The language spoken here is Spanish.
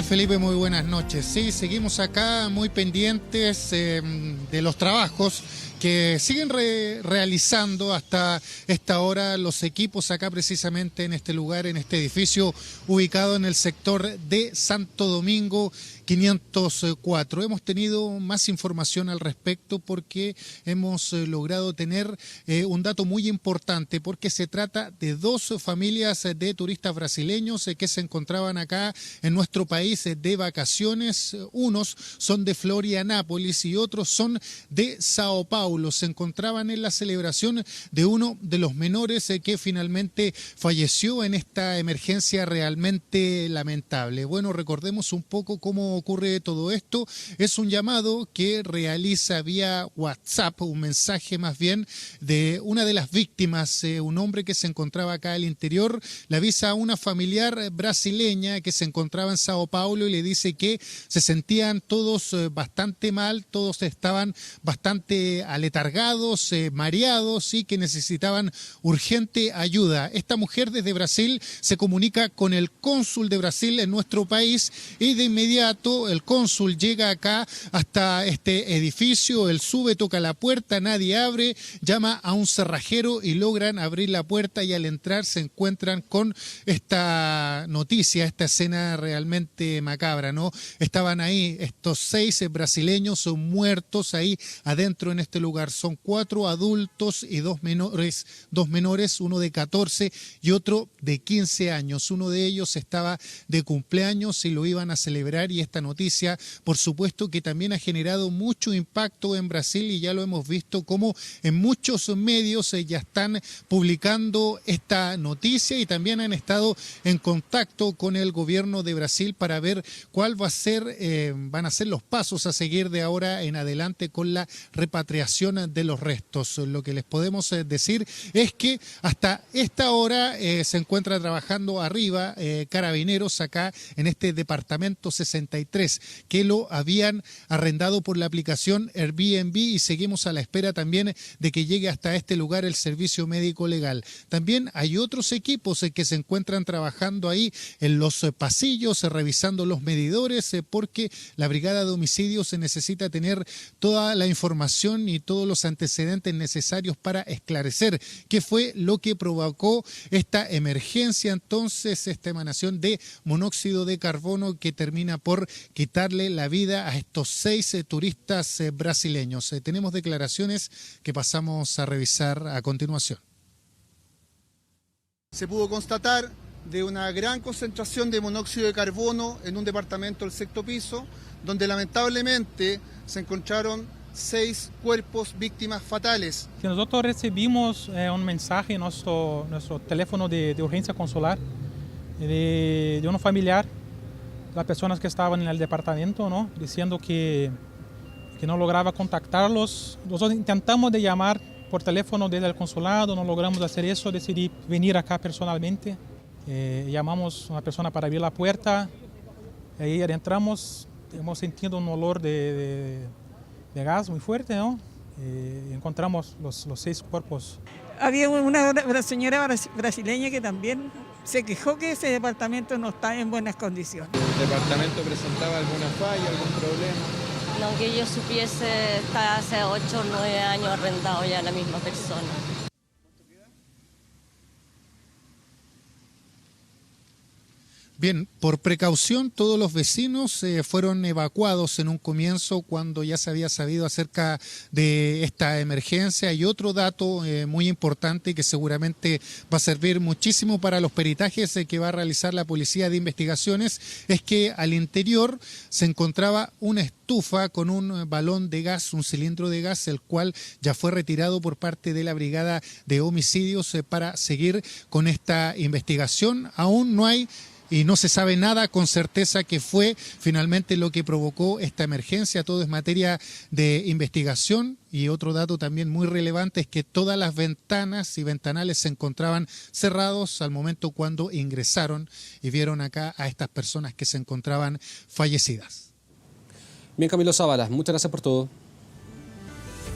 tal, Felipe? Muy buenas noches. Sí, seguimos acá muy pendientes de los trabajos que siguen realizando hasta esta hora los equipos acá precisamente en este lugar, en este edificio ubicado en el sector de Santo Domingo 504. Hemos tenido más información al respecto porque hemos logrado tener un dato muy importante, porque se trata de dos familias de turistas brasileños que se encontraban acá en nuestro país de vacaciones. Unos son de Florianópolis y otros son de Sao Paulo. Se encontraban en la celebración de uno de los menores que finalmente falleció en esta emergencia realmente lamentable. Bueno, recordemos un poco cómo ocurre todo esto. Es un llamado que realiza vía WhatsApp, un mensaje más bien de una de las víctimas, un hombre que se encontraba acá al interior, le avisa a una familiar brasileña que se encontraba en Sao Paulo y le dice que se sentían todos bastante mal, todos estaban bastante aletargados, mareados y que necesitaban urgente ayuda. Esta mujer desde Brasil se comunica con el cónsul de Brasil en nuestro país y de inmediato el cónsul llega acá hasta este edificio, él sube, toca la puerta, nadie abre, llama a un cerrajero y logran abrir la puerta y al entrar se encuentran con esta noticia, esta escena realmente macabra, ¿no? Estaban ahí estos 6 brasileños muertos ahí adentro en este lugar. Son 4 adultos y dos menores, uno de 14 y otro de 15 años. Uno de ellos estaba de cumpleaños y lo iban a celebrar y esta noticia, por supuesto, que también ha generado mucho impacto en Brasil y ya lo hemos visto como en muchos medios ya están publicando esta noticia y también han estado en contacto con el gobierno de Brasil para ver cuál van a ser los pasos a seguir de ahora en adelante con la repatriación de los restos. Lo que les podemos decir es que hasta esta hora se encuentra trabajando arriba carabineros acá en este departamento 63 que lo habían arrendado por la aplicación Airbnb y seguimos a la espera también de que llegue hasta este lugar el servicio médico legal. También hay otros equipos que se encuentran trabajando ahí en los pasillos, revisando los medidores, porque la brigada de homicidios se necesita tener toda la información y todos los antecedentes necesarios para esclarecer qué fue lo que provocó esta emergencia, entonces esta emanación de monóxido de carbono que termina por quitarle la vida a estos 6 turistas brasileños. Tenemos declaraciones que pasamos a revisar a continuación. Se pudo constatar de una gran concentración de monóxido de carbono en un departamento del 6º piso, donde lamentablemente se encontraron 6 cuerpos víctimas fatales. Nosotros recibimos un mensaje en nuestro teléfono de urgencia consular de un familiar, las personas que estaban en el departamento, ¿no? Diciendo que no lograba contactarlos. Nosotros intentamos de llamar por teléfono desde el consulado, no logramos hacer eso, decidí venir acá personalmente. Llamamos a una persona para abrir la puerta, ahí entramos, hemos sentido un olor de gas muy fuerte, ¿no? Encontramos los 6 cuerpos. Había una señora brasileña que también se quejó que ese departamento no está en buenas condiciones. ¿El departamento presentaba alguna falla, algún problema? No, que yo supiese, está hace 8 o 9 años arrendado ya la misma persona. Bien, por precaución todos los vecinos fueron evacuados en un comienzo cuando ya se había sabido acerca de esta emergencia. Y otro dato muy importante que seguramente va a servir muchísimo para los peritajes que va a realizar la Policía de Investigaciones es que al interior se encontraba una estufa con un balón de gas, un cilindro de gas, el cual ya fue retirado por parte de la Brigada de Homicidios para seguir con esta investigación. Aún no hay y no se sabe nada con certeza que fue finalmente lo que provocó esta emergencia. Todo es materia de investigación. Y otro dato también muy relevante es que todas las ventanas y ventanales se encontraban cerrados al momento cuando ingresaron y vieron acá a estas personas que se encontraban fallecidas. Bien, Camilo Zavala, muchas gracias por todo.